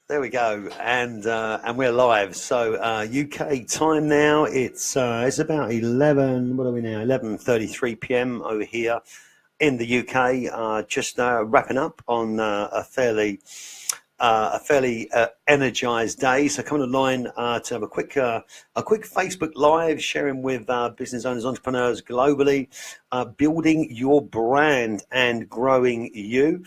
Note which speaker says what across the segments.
Speaker 1: There we go, and we're live. So UK time now. It's about 11. What are we now? 11:33 p.m. over here in the UK. Just wrapping up on a fairly energized day. So coming online to have a quick Facebook live, sharing with business owners, entrepreneurs globally, building your brand and growing you.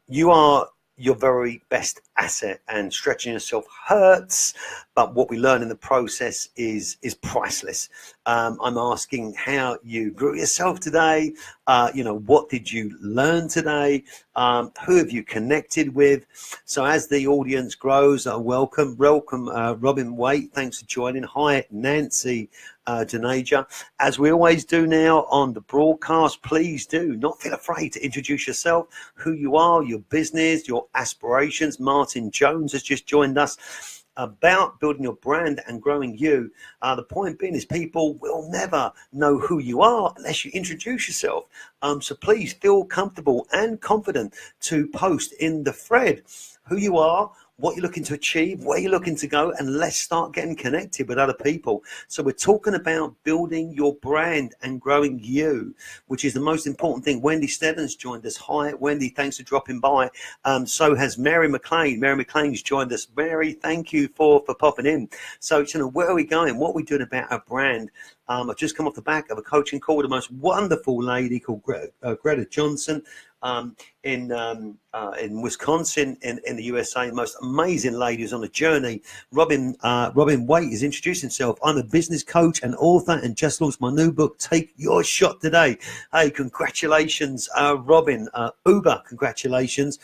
Speaker 1: You are your very best asset, and stretching yourself hurts, but what we learn in the process is priceless. I'm asking how you grew yourself today. What did you learn today? Who have you connected with? So as the audience grows, welcome Robin Waite, thanks for joining. Hi Nancy Janaja. As we always do now on the broadcast, please do not feel afraid to introduce yourself, who you are, your business, your aspirations. Martin Jones has just joined us about building your brand and growing you. The point being is people will never know who you are unless you introduce yourself. So please feel comfortable and confident to post in the thread who you are, what you're looking to achieve, where you're looking to go, and let's start getting connected with other people. So we're talking about building your brand and growing you, which is the most important thing. Wendy Stebbins joined us. Hi, Wendy, thanks for dropping by. So has Mary McLean. Mary McLean's joined us. Mary, thank you for popping in. So, where are we going? What are we doing about our brand? I've just come off the back of a coaching call with the most wonderful lady called Greta Johnson. In Wisconsin, in the USA, the most amazing lady who's on a journey. Robin Waite is introducing himself. I'm a business coach and author and just launched my new book, Take Your Shot Today. Hey, congratulations, Robin. Uber, congratulations.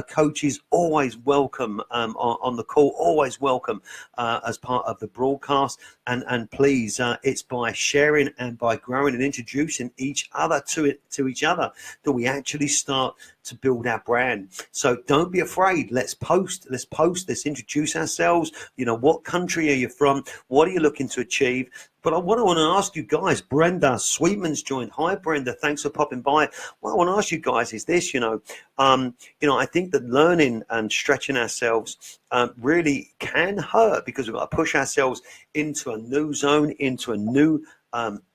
Speaker 1: Coaches always welcome on the call, always welcome as part of the broadcast. And please, it's by sharing and by growing and introducing each other to each other that we actually start to build our brand. So don't be afraid. Let's post, let's introduce ourselves. What country are you from? What are you looking to achieve? But what I want to ask you guys, Brenda Sweetman's joined. Hi, Brenda. Thanks for popping by. What I want to ask you guys is this, I think that learning and stretching ourselves really can hurt, because we've got to push ourselves into a new zone, into a new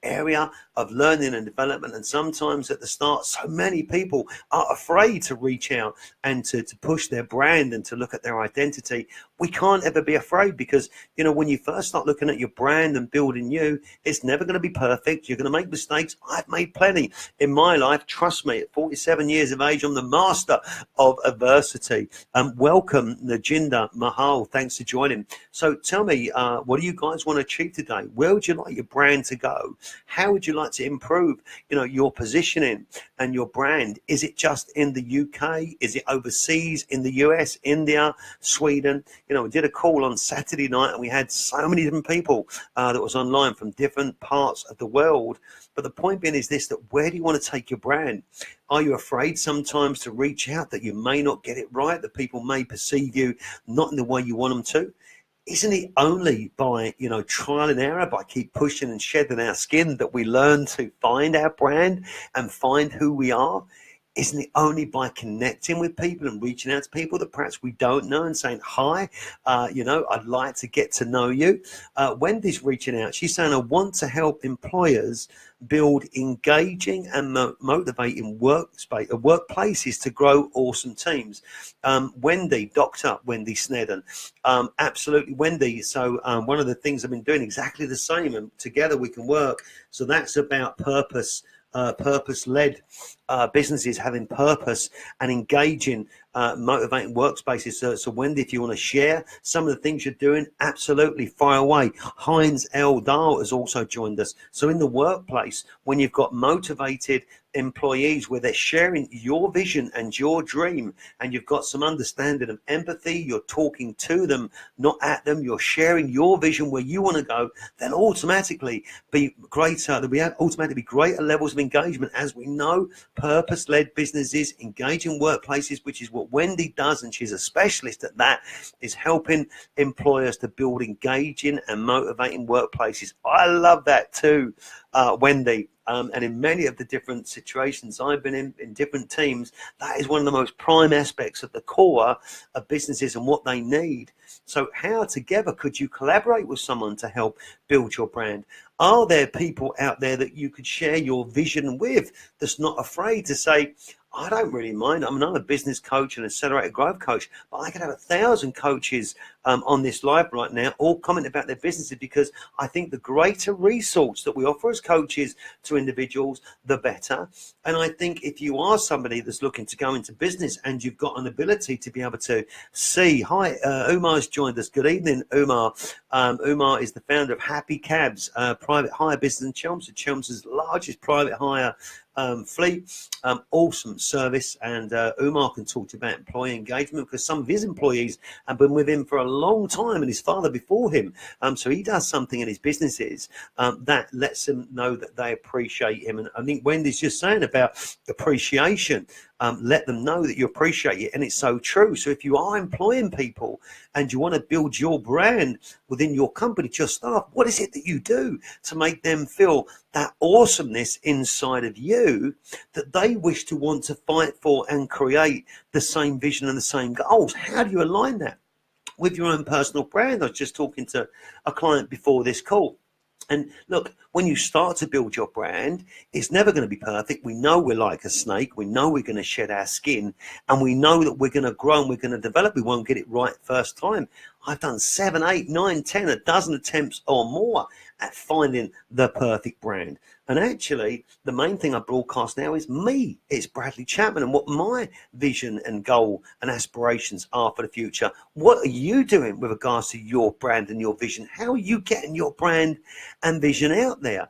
Speaker 1: area of learning and development. And sometimes at the start, so many people are afraid to reach out and to push their brand and to look at their identity. We can't ever be afraid, because when you first start looking at your brand and building you, it's never going to be perfect. You're going to make mistakes. I've made plenty in my life. Trust me, at 47 years of age, I'm the master of adversity. Welcome, Najinder Mahal. Thanks for joining. So tell me, what do you guys want to achieve today? Where would you like your brand to go? How would you like to improve, your positioning and your brand? Is it just in the UK? Is it overseas, in the US, India, Sweden? We did a call on Saturday night, and we had so many different people that was online from different parts of the world. But the point being is this, that where do you want to take your brand? Are you afraid sometimes to reach out, that you may not get it right, that people may perceive you not in the way you want them to? Isn't it only by, trial and error, by keep pushing and shedding our skin, that we learn to find our brand and find who we are? Isn't it only by connecting with people and reaching out to people that perhaps we don't know and saying, hi, I'd like to get to know you? Wendy's reaching out. She's saying, I want to help employers build engaging and motivating workplaces to grow awesome teams. Wendy, Dr. Wendy Snedden. Absolutely, Wendy. So one of the things I've been doing exactly the same, and together we can work. So that's about purpose-led businesses having purpose and engaging, motivating workspaces. So Wendy, if you want to share some of the things you're doing, absolutely, fire away. Heinz L. Dahl has also joined us. So in the workplace, when you've got motivated employees where they're sharing your vision and your dream, and you've got some understanding of empathy, you're talking to them, not at them, you're sharing your vision where you want to go, then automatically be greater. There'll be automatically greater levels of engagement. As we know, purpose-led businesses, engaging workplaces, which is what Wendy does, and she's a specialist at that, is helping employers to build engaging and motivating workplaces. I love that too, Wendy. And in many of the different situations I've been in different teams, that is one of the most prime aspects of the core of businesses and what they need. So how together could you collaborate with someone to help build your brand? Are there people out there that you could share your vision with that's not afraid to say, I don't really mind. I mean, I'm a business coach and accelerated growth coach, but I could have 1,000 coaches on this live right now, all comment about their businesses, because I think the greater resource that we offer as coaches to individuals, the better. And I think if you are somebody that's looking to go into business and you've got an ability to be able to see, hi, Umar's joined us. Good evening, Umar. Umar is the founder of Happy Cabs, private hire business in Chelmsford, Chelmsford's largest private hire fleet. Awesome service, and Umar can talk to you about employee engagement, because some of his employees have been with him for a long time and his father before him, so he does something in his businesses that lets them know that they appreciate him. And I think Wendy's just saying about appreciation. Let them know that you appreciate it, and it's so true. So if you are employing people and you want to build your brand within your company, to your staff, what is it that you do to make them feel that awesomeness inside of you, that they wish to want to fight for and create the same vision and the same goals? How do you align that with your own personal brand? I was just talking to a client before this call. And look, when you start to build your brand, it's never going to be perfect. We know we're like a snake. We know we're going to shed our skin, and we know that we're going to grow and we're going to develop. We won't get it right first time. I've done 7, 8, 9, 10, a dozen attempts or more at finding the perfect brand. And actually, the main thing I broadcast now is me. It's Bradley Chapman and what my vision and goal and aspirations are for the future. What are you doing with regards to your brand and your vision? How are you getting your brand and vision out there?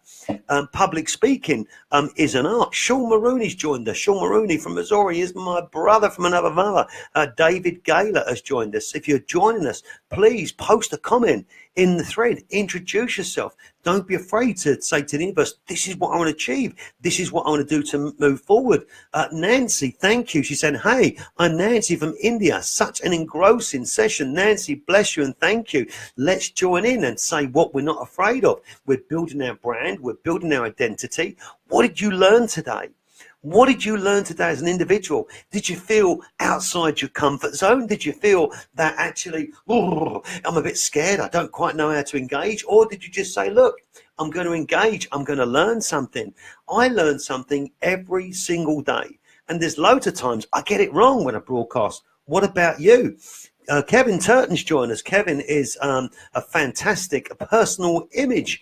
Speaker 1: Public speaking is an art. Sean Maroney's joined us. Sean Maroney from Missouri is my brother from another mother. David Gaylor has joined us. If you're joining us, please post a comment in the thread. Introduce yourself. Don't be afraid to say to the universe, this is what I want to achieve. This is what I want to do to move forward. Nancy, thank you. She said, hey, I'm Nancy from India. Such an engrossing session. Nancy, bless you and thank you. Let's join in and say what we're not afraid of. We're building our brand. We're building our identity. What did you learn today? What did you learn today as an individual? Did you feel outside your comfort zone? Did you feel that actually, oh, I'm a bit scared, I don't quite know how to engage? Or did you just say, look, I'm going to engage, I'm going to learn something? I learn something every single day. And there's loads of times I get it wrong when I broadcast. What about you? Kevin Turton's joined us. Kevin is a fantastic personal image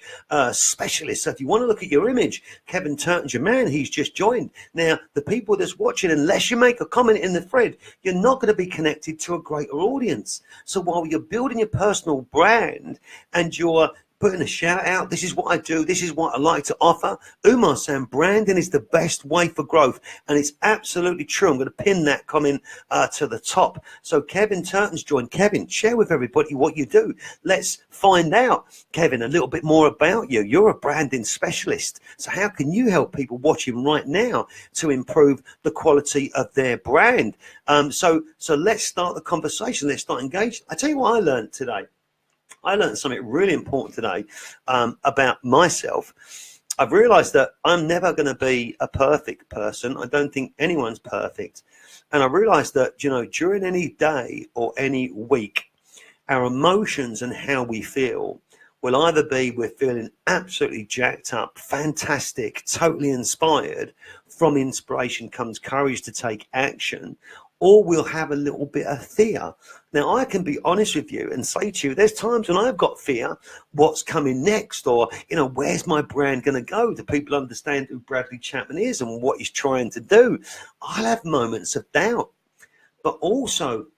Speaker 1: specialist. So if you want to look at your image, Kevin Turton's your man. He's just joined. Now, the people that's watching, unless you make a comment in the thread, you're not going to be connected to a greater audience. So while you're building your personal brand and you're putting a shout out, this is what I do, this is what I like to offer, Umar saying branding is the best way for growth, and it's absolutely true. I'm going to pin that comment to the top. So Kevin Turton's joined. Kevin, share with everybody what you do. Let's find out, Kevin, a little bit more about you. You're a branding specialist, so how can you help people watching right now to improve the quality of their brand? So let's start the conversation. Let's start engaging. I tell you what I learned today. I learned something really important today about myself. I've realized that I'm never going to be a perfect person. I don't think anyone's perfect. And I realized that, you know, during any day or any week, our emotions and how we feel will either be we're feeling absolutely jacked up, fantastic, totally inspired. From inspiration comes courage to take action, or we'll have a little bit of fear. Now, I can be honest with you and say to you, there's times when I've got fear, what's coming next, or, you know, where's my brand going to go? Do people understand who Bradley Chapman is and what he's trying to do? I'll have moments of doubt, but also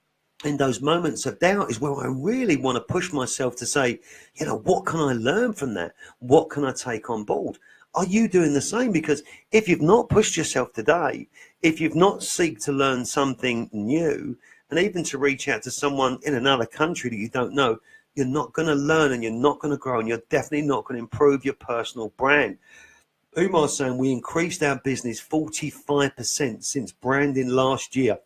Speaker 1: in those moments of doubt is where I really want to push myself to say, you know, what can I learn from that? What can I take on board? Are you doing the same? Because if you've not pushed yourself today, if you've not seek to learn something new, and even to reach out to someone in another country that you don't know, you're not going to learn and you're not going to grow, and you're definitely not going to improve your personal brand. Umar's saying we increased our business 45% since branding last year.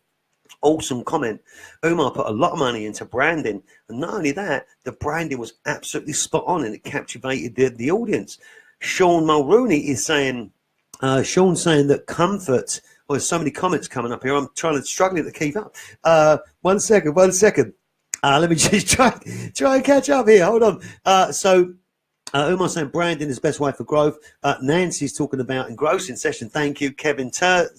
Speaker 1: Awesome comment. Umar put a lot of money into branding, and not only that, the branding was absolutely spot on and it captivated the audience. Sean Mulrooney is saying, Sean saying that comfort. Well, there's so many comments coming up here. I'm struggling to keep up. 1 second. Let me just try and catch up here. Hold on. Umar saying branding is the best way for growth. Nancy's talking about engrossing session. Thank you. Kevin Turn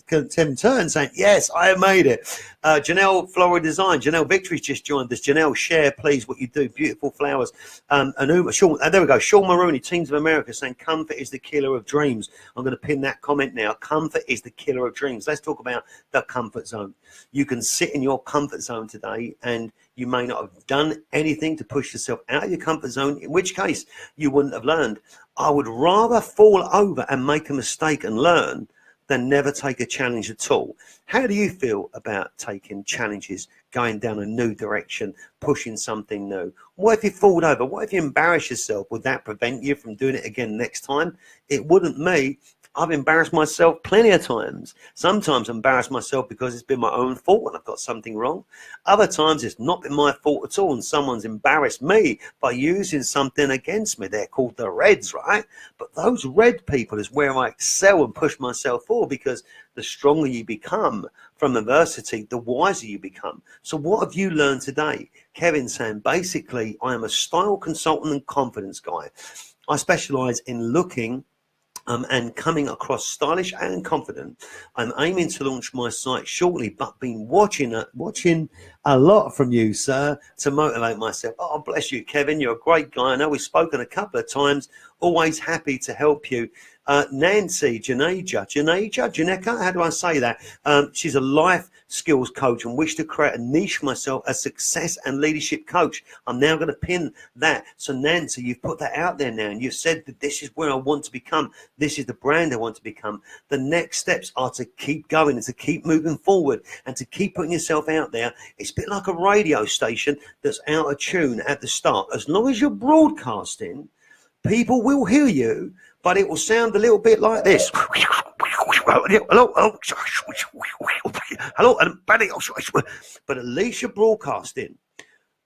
Speaker 1: saying, yes, I have made it. Janelle Floral Design. Janelle Victory's just joined us. Janelle, share, please, what you do. Beautiful flowers. And Umar, Sean, there we go. Sean Maroney, Teams of America, saying comfort is the killer of dreams. I'm going to pin that comment now. Comfort is the killer of dreams. Let's talk about the comfort zone. You can sit in your comfort zone today and you may not have done anything to push yourself out of your comfort zone, in which case you wouldn't have learned. I would rather fall over and make a mistake and learn than never take a challenge at all. How do you feel about taking challenges, going down a new direction, pushing something new? What if you fall over? What if you embarrass yourself? Would that prevent you from doing it again next time? It wouldn't me. I've embarrassed myself plenty of times. Sometimes I embarrass myself because it's been my own fault when I've got something wrong. Other times it's not been my fault at all and someone's embarrassed me by using something against me. They're called the Reds, right? But those red people is where I excel and push myself forward, because the stronger you become from adversity, the wiser you become. So what have you learned today? Kevin saying, basically, I am a style consultant and confidence guy. I specialize in looking and coming across stylish and confident. I'm aiming to launch my site shortly, but been watching a lot from you, sir, to motivate myself. Oh, bless you, Kevin. You're a great guy. I know we've spoken a couple of times. Always happy to help you. Nancy, Janeka, how do I say that? She's a life skills coach and wish to create a niche for myself as success and leadership coach. I'm now going to pin that. So Nancy, you've put that out there now and you've said that this is where I want to become. This is the brand I want to become. The next steps are to keep going and to keep moving forward and to keep putting yourself out there. It's a bit like a radio station that's out of tune at the start. As long as you're broadcasting, people will hear you, but it will sound a little bit like this. Hello, but at least you're broadcasting.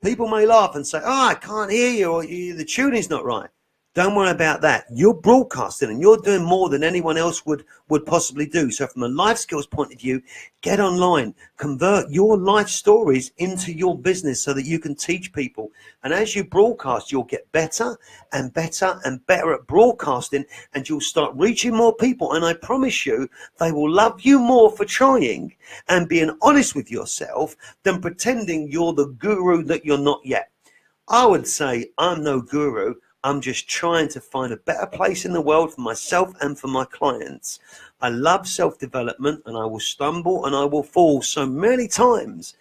Speaker 1: People may laugh and say, oh, I can't hear you, or the tuning's not right. Don't worry about that. You're broadcasting and you're doing more than anyone else would possibly do. So from a life skills point of view, get online, convert your life stories into your business so that you can teach people. And as you broadcast, you'll get better and better and better at broadcasting, and you'll start reaching more people. And I promise you, they will love you more for trying and being honest with yourself than pretending you're the guru that you're not yet. I would say I'm no guru. I'm just trying to find a better place in the world for myself and for my clients. I love self-development, and I will stumble and I will fall so many times.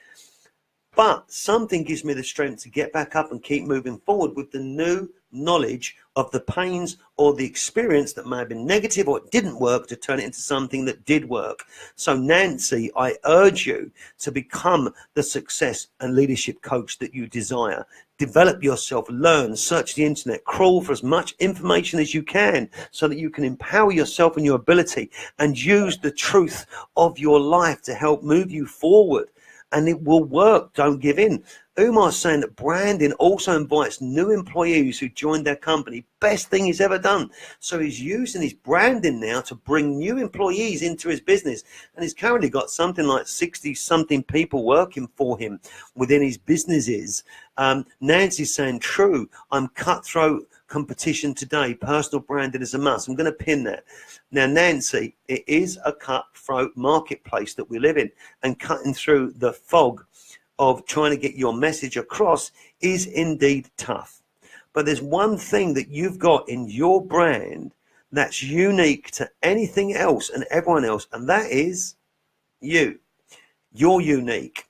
Speaker 1: But something gives me the strength to get back up and keep moving forward with the new knowledge of the pains or the experience that may have been negative or it didn't work, to turn it into something that did work. So Nancy, I urge you to become the success and leadership coach that you desire. Develop yourself, learn, search the internet, crawl for as much information as you can so that you can empower yourself and your ability and use the truth of your life to help move you forward. And it will work. Don't give in. Umar's saying that branding also invites new employees who joined their company. Best thing he's ever done. So he's using his branding now to bring new employees into his business. And he's currently got something like 60-something people working for him within his businesses. Nancy's saying, true, I'm cutthroat competition today. Personal branding is a must. I'm going to pin that. Now, Nancy, it is a cutthroat marketplace that we live in, and cutting through the fog of trying to get your message across is indeed tough. But there's one thing that you've got in your brand that's unique to anything else and everyone else, and that is you. You're unique.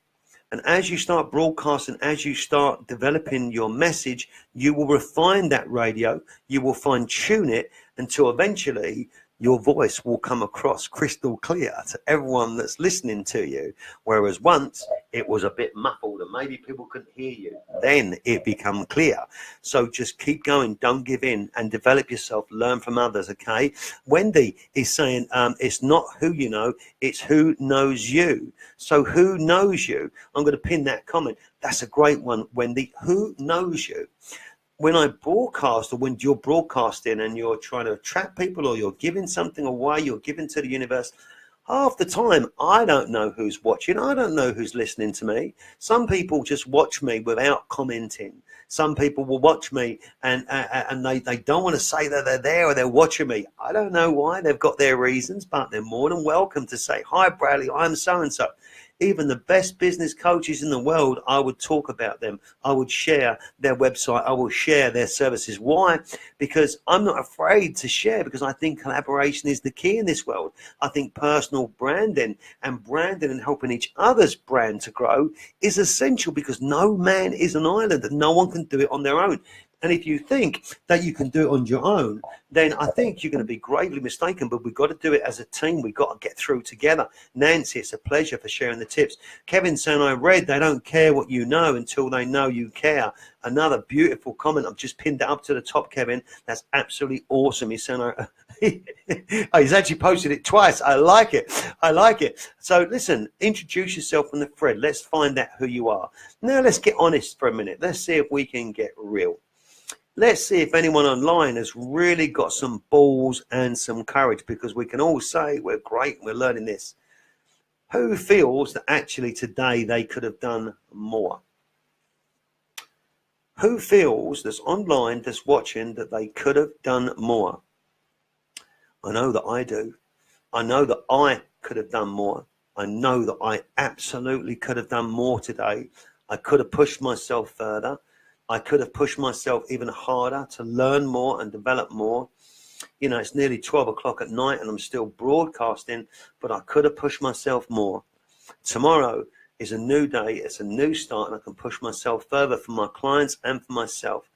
Speaker 1: And as you start broadcasting, as you start developing your message, you will refine that radio, you will fine tune it until eventually your voice will come across crystal clear to everyone that's listening to you. Whereas once it was a bit muffled and maybe people couldn't hear you, then it became clear. So just keep going, don't give in, and develop yourself, learn from others, okay? Wendy is saying it's not who you know, it's who knows you. So who knows you? I'm going to pin that comment. That's a great one, Wendy. Who knows you? when I broadcast, or when you're broadcasting and you're trying to attract people, or you're giving something away, you're giving to the universe, half the time I don't know who's watching. I don't know who's listening to me. Some people just watch me without commenting. Some people will watch me and they don't want to say that they're there or they're watching me. I don't know why. They've got their reasons, but they're more than welcome to say, "Hi, Bradley, I'm so-and-so." Even the best business coaches in the world, I would talk about them. I would share their website. I will share their services. Why? Because I'm not afraid to share, because I think collaboration is the key in this world. I think personal branding and helping each other's brand to grow is essential, because no man is an island and no one can do it on their own. And if you think that you can do it on your own, then I think you're going to be gravely mistaken. But we've got to do it as a team. We've got to get through together. Nancy, it's a pleasure for sharing the tips. Kevin saying, I read they don't care what you know until they know you care. Another beautiful comment. I've just pinned it up to the top, Kevin. That's absolutely awesome. He's saying, he's actually posted it twice. I like it. I like it. So listen, introduce yourself on the thread. Let's find out who you are. Now let's get honest for a minute. Let's see if we can get real. Let's see if anyone online has really got some balls and some courage, because we can all say we're great, we're learning this. Who feels that actually today they could have done more? Who feels that's online, that's watching, that they could have done more? I know that I do. I know that I could have done more. I know that I absolutely could have done more today. I could have pushed myself further. I could have pushed myself even harder to learn more and develop more. You know, it's nearly 12 o'clock at night and I'm still broadcasting, but I could have pushed myself more. Tomorrow is a new day. It's a new start, and I can push myself further for my clients and for myself.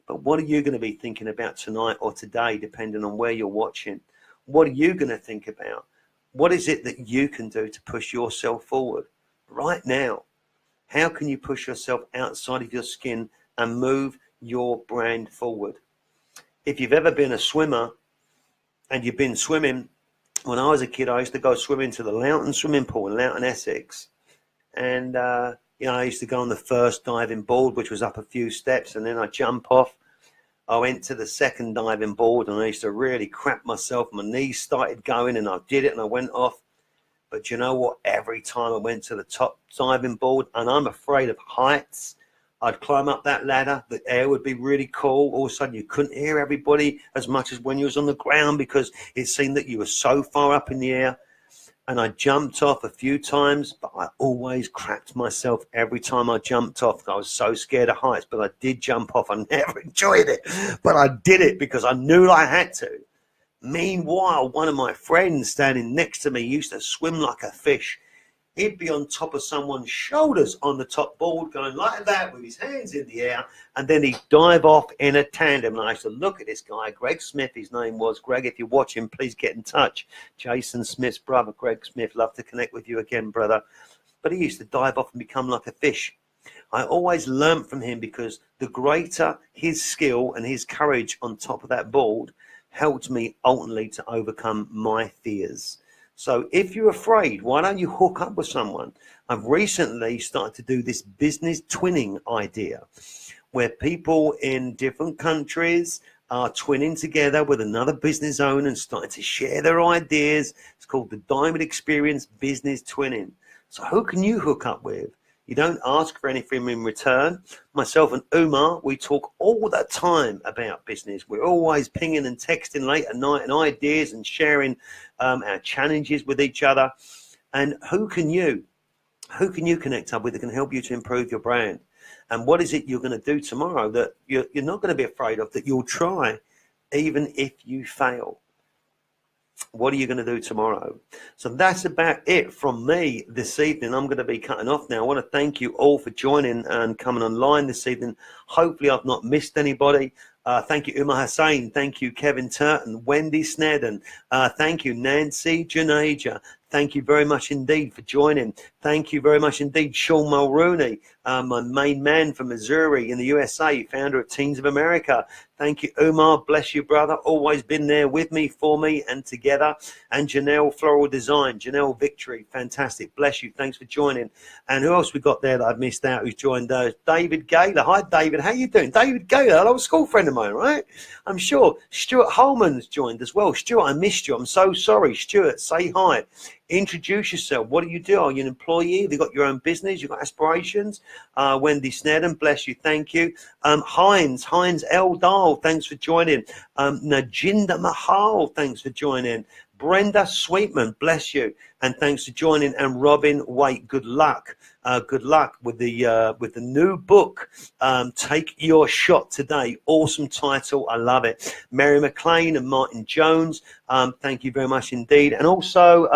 Speaker 1: But what are you going to be thinking about tonight or today, depending on where you're watching? What are you going to think about? What is it that you can do to push yourself forward right now? How can you push yourself outside of your skin and move your brand forward? If you've ever been a swimmer and you've been swimming, when I was a kid, I used to go swimming to the Loughton swimming pool in Loughton, Essex. And, you know, I used to go on the first diving board, which was up a few steps, and then I jump off. I went to the second diving board and I used to really crap myself. My knees started going and I did it and I went off. But you know what? Every time I went to the top diving board, and I'm afraid of heights, I'd climb up that ladder. The air would be really cool. All of a sudden, you couldn't hear everybody as much as when you was on the ground, because it seemed that you were so far up in the air. And I jumped off a few times, but I always cracked myself every time I jumped off. I was so scared of heights, but I did jump off. I never enjoyed it, but I did it because I knew I had to. Meanwhile, one of my friends standing next to me used to swim like a fish. He'd be on top of someone's shoulders on the top board, going like that with his hands in the air, and then he'd dive off in a tandem. And I used to look at this guy, Greg Smith, his name was. Greg, if you're watching, please get in touch. Jason Smith's brother, Greg Smith, love to connect with you again, brother. But he used to dive off and become like a fish. I always learned from him, because the greater his skill and his courage on top of that board helped me ultimately to overcome my fears. So if you're afraid, why don't you hook up with someone? I've recently started to do this business twinning idea, where people in different countries are twinning together with another business owner and starting to share their ideas. It's called the Diamond Experience Business Twinning. So who can you hook up with? You don't ask for anything in return. Myself and Umar, we talk all the time about business. We're always pinging and texting late at night and ideas and sharing our challenges with each other. And who can you connect up with that can help you to improve your brand? And what is it you're going to do tomorrow that you're not going to be afraid of, that you'll try even if you fail? What are you going to do tomorrow? So that's about it from me this evening. I'm going to be cutting off now. I want to thank you all for joining and coming online this evening. Hopefully I've not missed anybody. Thank you, Umar Hussain. Thank you, Kevin Turton, Wendy Snedden. Thank you, Nancy Janaja. Thank you very much indeed for joining. Thank you very much indeed, Sean Mulrooney, my main man from Missouri in the USA, founder of Teens of America. Thank you, Umar. Bless you, brother. Always been there with me, for me, and together. And Janelle Floral Design, Janelle Victory. Fantastic. Bless you. Thanks for joining. And who else we got there that I've missed out who's joined us? David Gaylor. Hi, David. How you doing? David Gaylor, an old school friend of mine, right? I'm sure. Stuart Holman's joined as well. Stuart, I missed you. I'm so sorry. Stuart, say hi. Introduce yourself. What do you do? Are you an employee? Have you got your own business? You've got aspirations? Wendy Snedden, bless you. Thank you. Heinz L. Dahl, thanks for joining. Najinder Mahal, thanks for joining. Brenda Sweetman, bless you, and thanks for joining. And Robin Waite, good luck. Good luck with the new book, Take Your Shot Today. Awesome title, I love it. Mary McLean and Martin Jones, thank you very much indeed. And also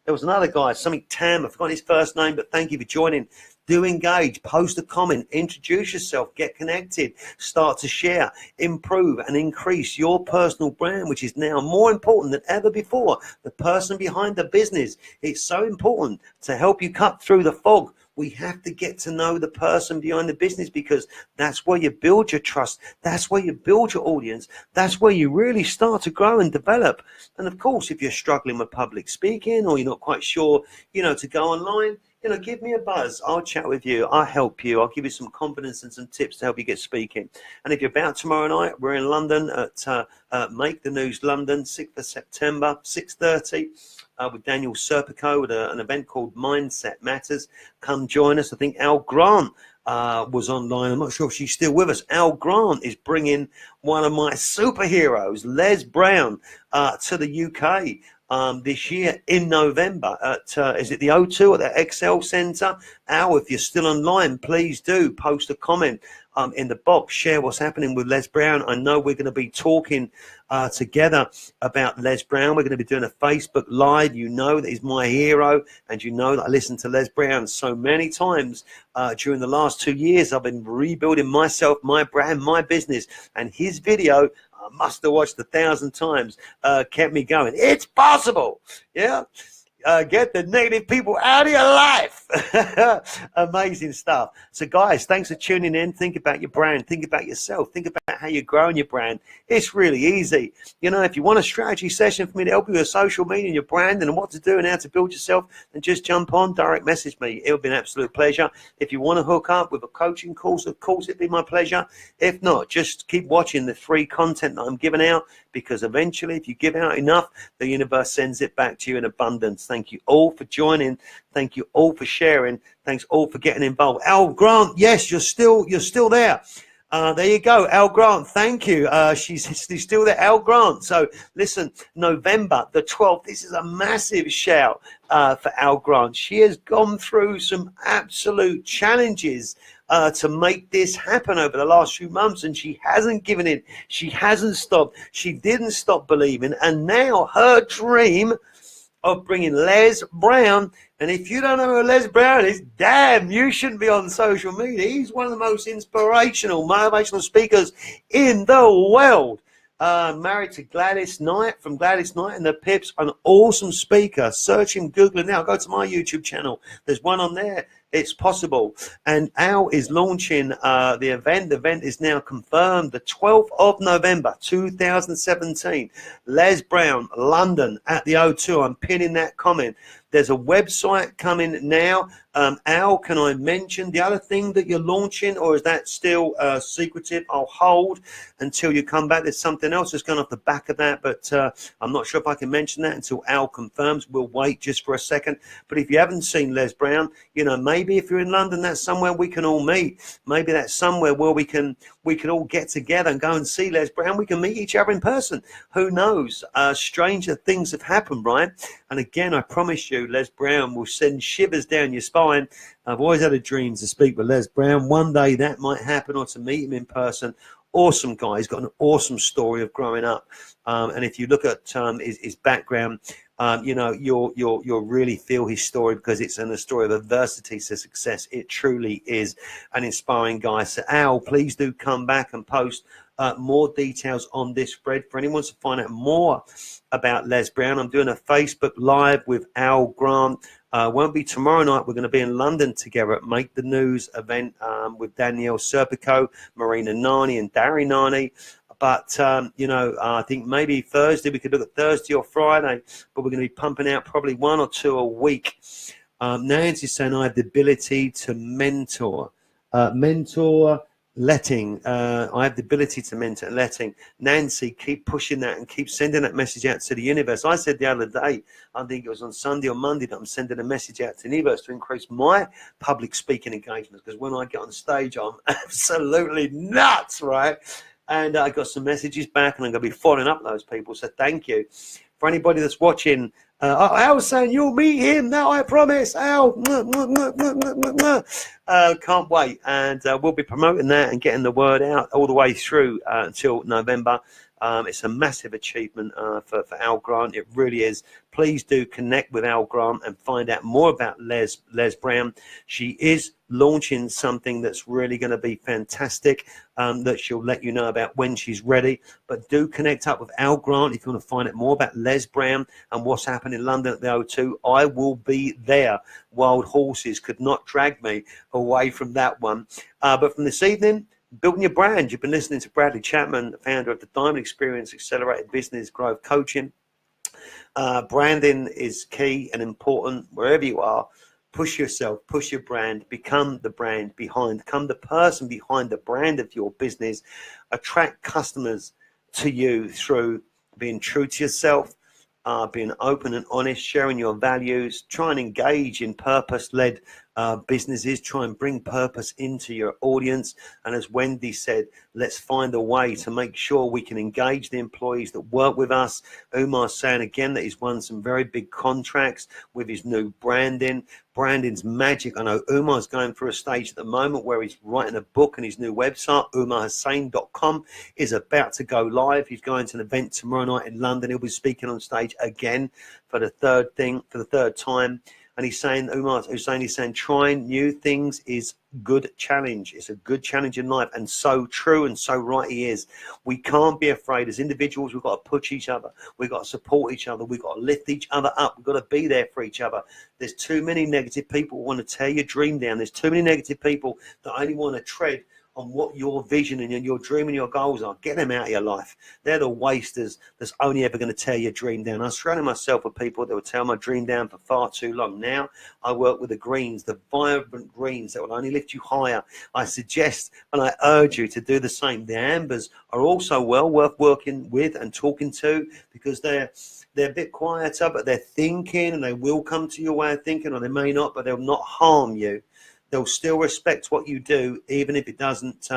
Speaker 1: there was another guy, something Tam, I forgot his first name, but thank you for joining. Do engage, post a comment, introduce yourself, get connected, start to share, improve and increase your personal brand, which is now more important than ever before. The person behind the business. It's so important to help you cut through the fog. We have to get to know the person behind the business, because that's where you build your trust. That's where you build your audience. That's where you really start to grow and develop. And of course, if you're struggling with public speaking, or you're not quite sure, to go online, give me a buzz. I'll chat with you. I'll help you. I'll give you some confidence and some tips to help you get speaking. And if you're about tomorrow night, we're in London at Make the News London, 6th of September, 6:30, with Daniel Serpico at an event called Mindset Matters. Come join us. I think Al Grant was online. I'm not sure if she's still with us. Al Grant is bringing one of my superheroes, Les Brown, to the UK. This year in November at, is it the O2 or the Excel Centre? Al, if you're still online, please do post a comment in the box, share what's happening with Les Brown. I know we're going to be talking together about Les Brown. We're going to be doing a Facebook Live. You know that he's my hero, and you know that I listened to Les Brown so many times during the last 2 years. I've been rebuilding myself, my brand, my business, and his video, I must have watched 1,000 times, kept me going. It's possible. Yeah. Get the negative people out of your life. Amazing stuff. So guys, thanks for tuning in. Think about your brand. Think about yourself. Think about how you're growing your brand. It's really easy. If you want a strategy session for me to help you with social media and your brand and what to do and how to build yourself, then just jump on, direct message me. It'll be an absolute pleasure. If you want to hook up with a coaching course, of course, it'd be my pleasure. If not, just keep watching the free content that I'm giving out, because eventually, if you give out enough, the universe sends it back to you in abundance. Thank you all for joining. Thank you all for sharing. Thanks all for getting involved. Al Grant, yes, you're still there. There you go, Al Grant. Thank you. She's still there, Al Grant. So listen, November the 12th. This is a massive shout for Al Grant. She has gone through some absolute challenges to make this happen over the last few months, and she hasn't given in. She hasn't stopped. She didn't stop believing, and now her dream of bringing Les Brown. And if you don't know who Les Brown is, damn, you shouldn't be on social media. He's one of the most inspirational, motivational speakers in the world. Married to Gladys Knight from Gladys Knight and the Pips, an awesome speaker. Search him, Google it now. Go to my YouTube channel. There's one on there. It's possible. And Al is launching the event. The event is now confirmed, the 12th of November, 2017. Les Brown, London at the O2. I'm pinning that comment. There's a website coming now. Al, can I mention the other thing that you're launching, or is that still secretive? I'll hold until you come back. There's something else that's gone off the back of that, but I'm not sure if I can mention that until Al confirms. We'll wait just for a second. But if you haven't seen Les Brown, maybe if you're in London, that's somewhere we can all meet. Maybe that's somewhere where we could all get together and go and see Les Brown. We can meet each other in person. Who knows? Stranger things have happened, right? And again, I promise you, Les Brown will send shivers down your spine. I've always had a dream to speak with Les Brown. One day that might happen, or to meet him in person. Awesome guy. He's got an awesome story of growing up. And if you look at his background, you'll really feel his story, because it's a story of adversity to success. It truly is an inspiring guy. So Al, please do come back and post more details on this thread. For anyone to find out more about Les Brown, I'm doing a Facebook Live with Al Grant. Won't be tomorrow night. We're going to be in London together at Make the News event with Danielle Serpico, Marina Nani, and Darry Nani. But, I think maybe Thursday, we could look at Thursday or Friday, but we're going to be pumping out probably 1 or 2 a week. Nancy's saying I have the ability to mentor. Letting. I have the ability to mentor letting. Nancy, keep pushing that and keep sending that message out to the universe. I said the other day, I think it was on Sunday or Monday, that I'm sending a message out to the universe to increase my public speaking engagements, because when I get on stage, I'm absolutely nuts, right? And I got some messages back, and I'm going to be following up those people. So thank you. For anybody that's watching, Al's saying you'll meet him now, I promise. Al, can't wait. And we'll be promoting that and getting the word out all the way through until November. It's a massive achievement for Al Grant. It really is. Please do connect with Al Grant and find out more about Les Brown. She is launching something that's really going to be fantastic, that she'll let you know about when she's ready. But do connect up with Al Grant if you want to find out more about Les Brown and what's happening in London at the O2. I will be there. Wild horses could not drag me away from that one. But from this evening, building your brand. You've been listening to Bradley Chapman, the founder of the Diamond Experience Accelerated Business Growth Coaching. Branding is key and important wherever you are. Push yourself, push your brand, become the brand behind, become the person behind the brand of your business. Attract customers to you through being true to yourself, being open and honest, sharing your values, try and engage in purpose-led businesses, try and bring purpose into your audience. And as Wendy said, let's find a way to make sure we can engage the employees that work with us. Umar's saying again that he's won some very big contracts with his new branding. Branding's magic. I know Umar's going through a stage at the moment where he's writing a book, and his new website, umarhussain.com, is about to go live. He's going to an event tomorrow night in London. He'll be speaking on stage again for the third time. And he's saying, he's saying trying new things is good challenge. It's a good challenge in life, and so true and so right he is. We can't be afraid. As individuals, we've got to push each other. We've got to support each other. We've got to lift each other up. We've got to be there for each other. There's too many negative people who want to tear your dream down. There's too many negative people that only want to tread on what your vision and your dream and your goals are. Get them out of your life. They're the wasters that's only ever going to tear your dream down. I was surrounding myself with people that will tear my dream down for far too long. Now I work with the greens, the vibrant greens that will only lift you higher. I suggest and I urge you to do the same. The ambers are also well worth working with and talking to, because they're a bit quieter, but they're thinking, and they will come to your way of thinking, or they may not, but they'll not harm you. They'll still respect what you do, even if it doesn't,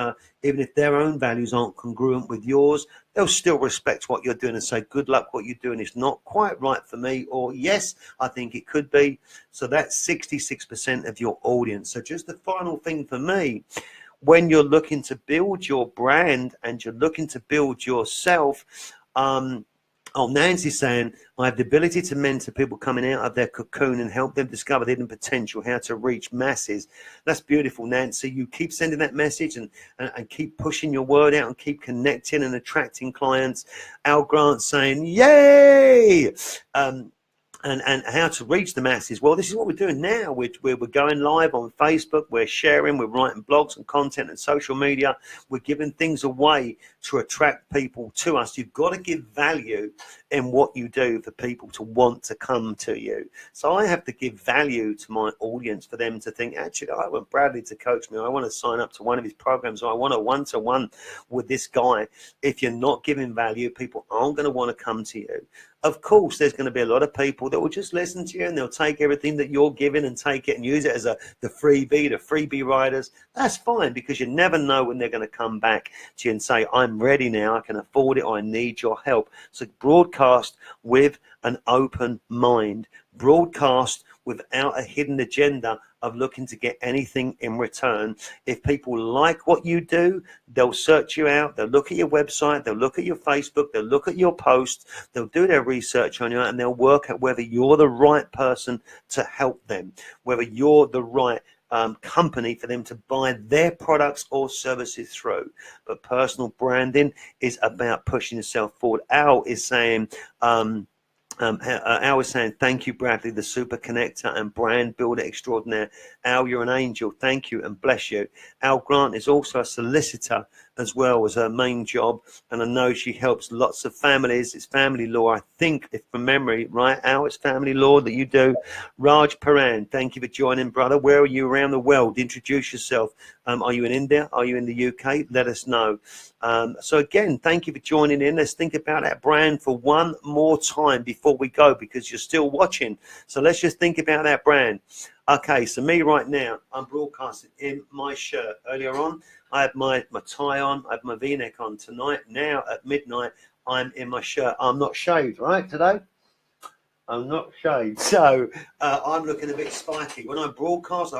Speaker 1: even if their own values aren't congruent with yours. They'll still respect what you're doing and say, good luck, what you're doing is not quite right for me, or yes, I think it could be. So that's 66% of your audience. So just the final thing for me, when you're looking to build your brand and you're looking to build yourself, Nancy's saying, I have the ability to mentor people coming out of their cocoon and help them discover their hidden potential, how to reach masses. That's beautiful, Nancy. You keep sending that message and keep pushing your word out and keep connecting and attracting clients. Al Grant saying, yay! And how to reach the masses. Well, this is what we're doing now. We're going live on Facebook. We're sharing. We're writing blogs and content and social media. We're giving things away to attract people to us. You've got to give value in what you do for people to want to come to you. So I have to give value to my audience for them to think, actually, I want Bradley to coach me. I want to sign up to one of his programs. Or I want a one-to-one with this guy. If you're not giving value, people aren't going to want to come to you. Of course, there's going to be a lot of people that will just listen to you, and they'll take everything that you're giving and take it and use it as the freebie riders. That's fine, because you never know when they're going to come back to you and say, I'm ready now, I can afford it, or I need your help. So broadcast with an open mind. Broadcast without a hidden agenda of looking to get anything in return. If people like what you do, they'll search you out, they'll look at your website, they'll look at your Facebook, they'll look at your posts, they'll do their research on you, and they'll work out whether you're the right person to help them, whether you're the right company for them to buy their products or services through. But personal branding is about pushing yourself forward. Al is saying, Al was saying, thank you, Bradley, the super connector and brand builder extraordinaire. Al, you're an angel. Thank you and bless you. Al Grant is also a solicitor as well as her main job, and I know she helps lots of families. It's family law, I think, if from memory, right, Al? It's family law that you do. Raj Paran, thank you for joining, brother. Where are you around the world? Introduce yourself. Are you in India? Are you in the UK? Let us know. So again, thank you for joining in. Let's think about that brand for one more time before we go, because you're still watching. So let's just think about that brand. Okay, so me right now, I'm broadcasting in my shirt. Earlier on, I had my tie on, I had my V-neck on. Tonight, now at midnight, I'm in my shirt. I'm not shaved, right, today? I'm not shaved, so I'm looking a bit spiky. When I broadcast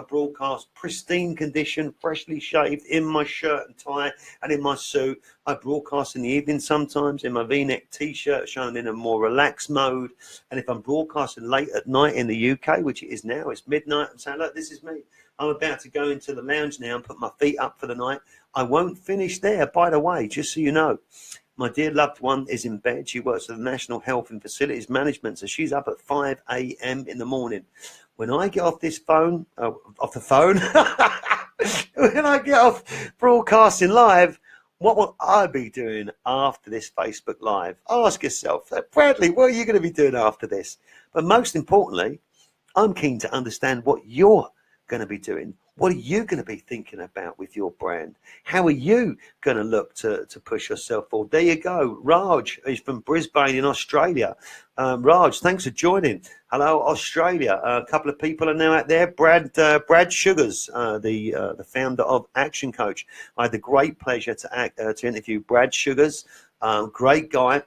Speaker 1: pristine condition, freshly shaved, in my shirt and tie and in my suit. I broadcast in the evening sometimes in my V-neck T-shirt, showing in a more relaxed mode. And if I'm broadcasting late at night in the UK, which it is now, it's midnight, I'm saying, look, this is me. I'm about to go into the lounge now and put my feet up for the night. I won't finish there, by the way, just so you know. My dear loved one is in bed. She works for the National Health and Facilities Management, so she's up at 5 a.m. in the morning. When I get off this phone, off the phone, when I get off broadcasting live, what will I be doing after this Facebook Live? Ask yourself, Bradley, what are you going to be doing after this? But most importantly, I'm keen to understand what you're going to be doing. What are you going to be thinking about with your brand? How are you going to look to push yourself forward? There you go. Raj is from Brisbane in Australia. Raj, thanks for joining. Hello, Australia. A couple of people are now out there. Brad Sugars, the founder of Action Coach. I had the great pleasure to interview Brad Sugars. Great guy.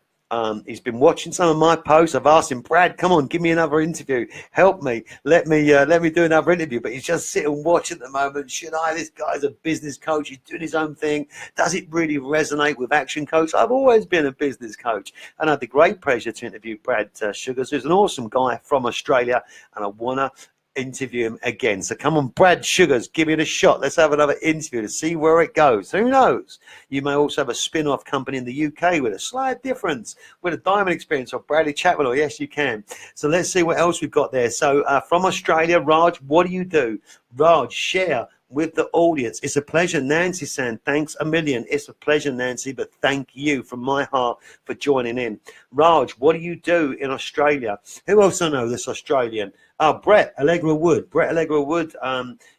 Speaker 1: He's been watching some of my posts. I've asked him, Brad, come on, give me another interview. Help me. Let me do another interview. But he's just sitting and watching at the moment. Should I? This guy's a business coach. He's doing his own thing. Does it really resonate with Action Coach? I've always been a business coach. And I had the great pleasure to interview Brad Sugars, who's an awesome guy from Australia. And I want to interview him again. So come on, Brad Sugars, give it a shot. Let's have another interview to see where it goes. Who knows? You may also have a spin-off company in the UK with a slight difference, with a diamond experience or Bradley Chapman, or yes, you can. So let's see what else we've got there. So from Australia, Raj, what do you do? Raj, share with the audience. It's a pleasure. Nancy saying, thanks a million. It's a pleasure, Nancy, but thank you from my heart for joining in. Raj, what do you do in Australia? Who else I know that's Australian? Brett Allegra Wood. Brett Allegra Wood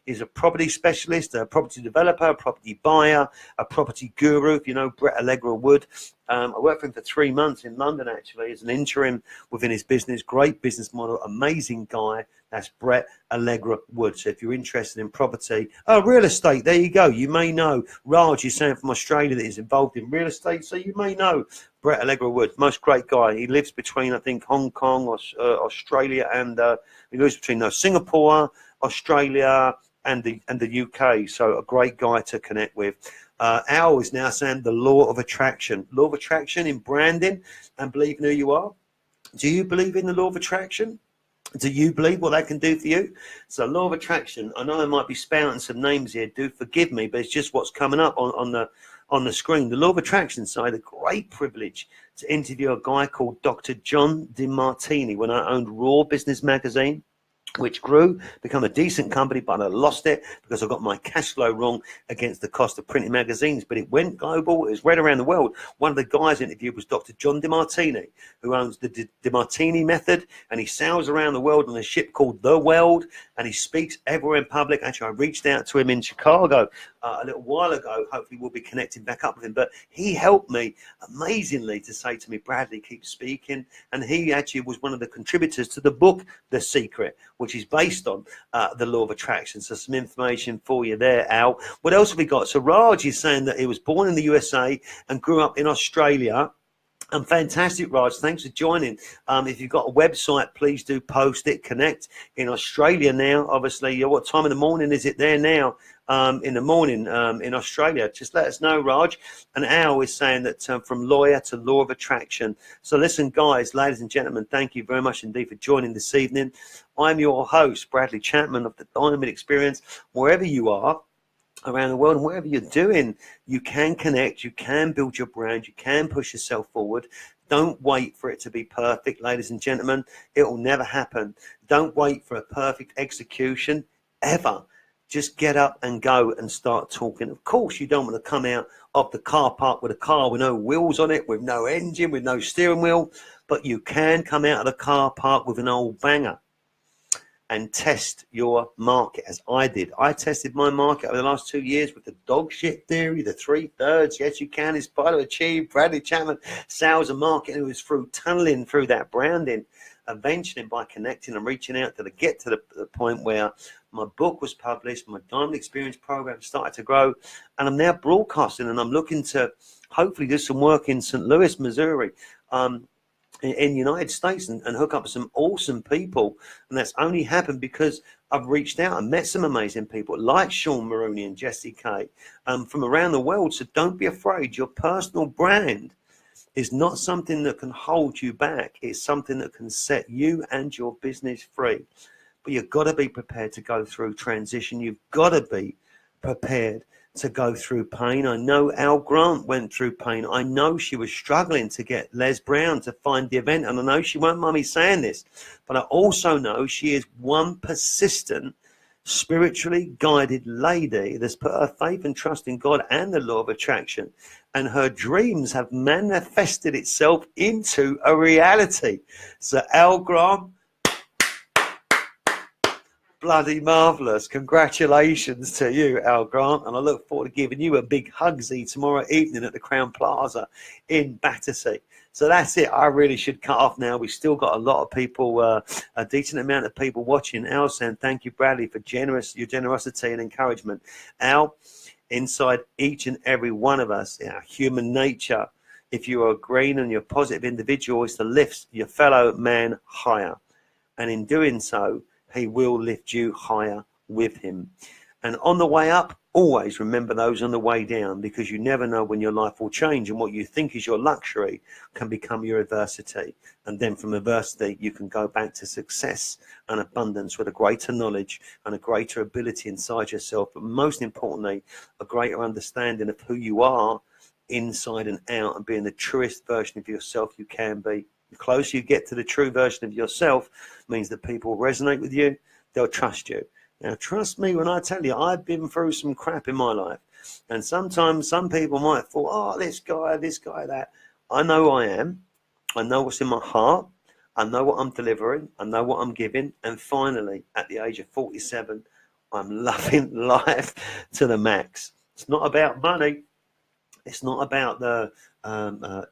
Speaker 1: is a property specialist, a property developer, a property buyer, a property guru. If you know Brett Allegra Wood, I worked for him for 3 months in London, actually, as an interim within his business. Great business model, amazing guy. That's Brett Allegra Wood. So if you're interested in property, real estate, there you go. You may know Raj is saying from Australia that he's involved in real estate, so you may know Brett Allegra Wood. Most great guy. He lives between, I think, Hong Kong, Australia, and he lives between Singapore, Australia, and the UK. So a great guy to connect with. Al is now saying the law of attraction. Law of attraction in branding and believe in who you are. Do you believe in the law of attraction? Do you believe what that can do for you? So law of attraction, I know I might be spouting some names here. Do forgive me, but it's just what's coming up on the screen. The law of attraction side, a great privilege to interview a guy called Dr. John DeMartini when I owned Raw Business Magazine, which grew, become a decent company, but I lost it because I got my cash flow wrong against the cost of printing magazines. But it went global. It was read around the world. One of the guys interviewed was Dr. John DeMartini, who owns the DeMartini method, and he sails around the world on a ship called The World, and he speaks everywhere in public. Actually, I reached out to him in Chicago a little while ago. Hopefully we'll be connecting back up with him. But he helped me amazingly to say to me, Bradley, keep speaking. And he actually was one of the contributors to the book, The Secret, which is based on the law of attraction. So some information for you there, Al. What else have we got? So Raj is saying that he was born in the USA and grew up in Australia. Fantastic, Raj. Thanks for joining. If you've got a website, please do post it. Connect in Australia now. Obviously, what time in the morning is it there now? In the morning in Australia. Just let us know, Raj. And Al is saying that from lawyer to law of attraction. So listen, guys, ladies and gentlemen, thank you very much indeed for joining this evening. I'm your host, Bradley Chapman of the Diamond Experience. Wherever you are around the world and whatever you're doing, you can connect, you can build your brand, you can push yourself forward. Don't wait for it to be perfect, ladies and gentlemen. It will never happen. Don't wait for a perfect execution ever. Just get up and go and start talking. Of course, you don't want to come out of the car park with a car with no wheels on it, with no engine, with no steering wheel, but you can come out of the car park with an old banger and test your market, as I did. I tested my market over the last 2 years with the dog shit theory, the 3/3. Yes, you can. It's part of Achieve. Bradley Chapman, sales and marketing. It was through tunneling through that branding, eventually by connecting and reaching out to get to the point where my book was published, my Diamond Experience program started to grow, and I'm now broadcasting, and I'm looking to hopefully do some work in St. Louis, Missouri, in the United States and hook up with some awesome people. And that's only happened because I've reached out and met some amazing people like Sean Maroney and Jesse Kay from around the world. So don't be afraid. Your personal brand is not something that can hold you back. It's something that can set you and your business free. But you've got to be prepared to go through transition. You've got to be prepared to go through pain. I know Al Grant went through pain. I know she was struggling to get Les Brown to find the event. And I know she won't mind me saying this, but I also know she is one persistent, spiritually guided lady that's put her faith and trust in God and the law of attraction. And her dreams have manifested itself into a reality. So Al Grant, bloody marvellous. Congratulations to you, Al Grant. And I look forward to giving you a big hugsy tomorrow evening at the Crown Plaza in Battersea. So that's it. I really should cut off now. We've still got a lot of people, a decent amount of people watching. Al saying, thank you, Bradley, for your generosity and encouragement. Al, inside each and every one of us, human nature, if you are a green and you're a positive individual, is to lift your fellow man higher. And in doing so, he will lift you higher with him. And on the way up, always remember those on the way down, because you never know when your life will change, and what you think is your luxury can become your adversity. And then from adversity, you can go back to success and abundance with a greater knowledge and a greater ability inside yourself. But most importantly, a greater understanding of who you are inside and out, and being the truest version of yourself you can be. The closer you get to the true version of yourself means that people resonate with you, they'll trust you. Now, trust me when I tell you, I've been through some crap in my life. And sometimes some people might thought, oh, this guy, that. I know I am. I know what's in my heart. I know what I'm delivering. I know what I'm giving. And finally, at the age of 47, I'm loving life to the max. It's not about money. It's not about the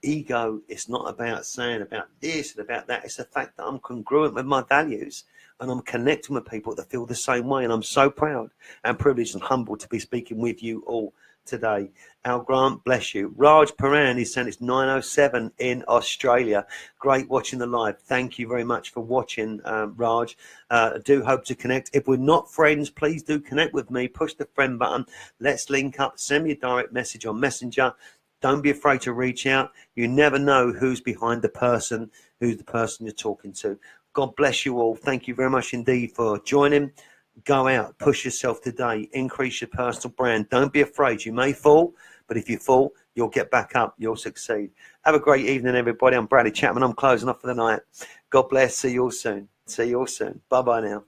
Speaker 1: ego. It's not about saying about this and about that. It's the fact that I'm congruent with my values and I'm connecting with people that feel the same way. And I'm so proud and privileged and humbled to be speaking with you all today. Al Grant, bless you. Raj Paran is saying it's 9:07 in Australia. Great watching the live. Thank you very much for watching, Raj. I do hope to connect. If we're not friends, please do connect with me. Push the friend button. Let's link up. Send me a direct message on Messenger. Don't be afraid to reach out. You never know who's behind the person, who's the person you're talking to. God bless you all. Thank you very much indeed for joining. Go out, push yourself today, increase your personal brand. Don't be afraid. You may fall, but if you fall, you'll get back up. You'll succeed. Have a great evening, everybody. I'm Bradley Chapman. I'm closing off for the night. God bless. See you all soon. See you all soon. Bye-bye now.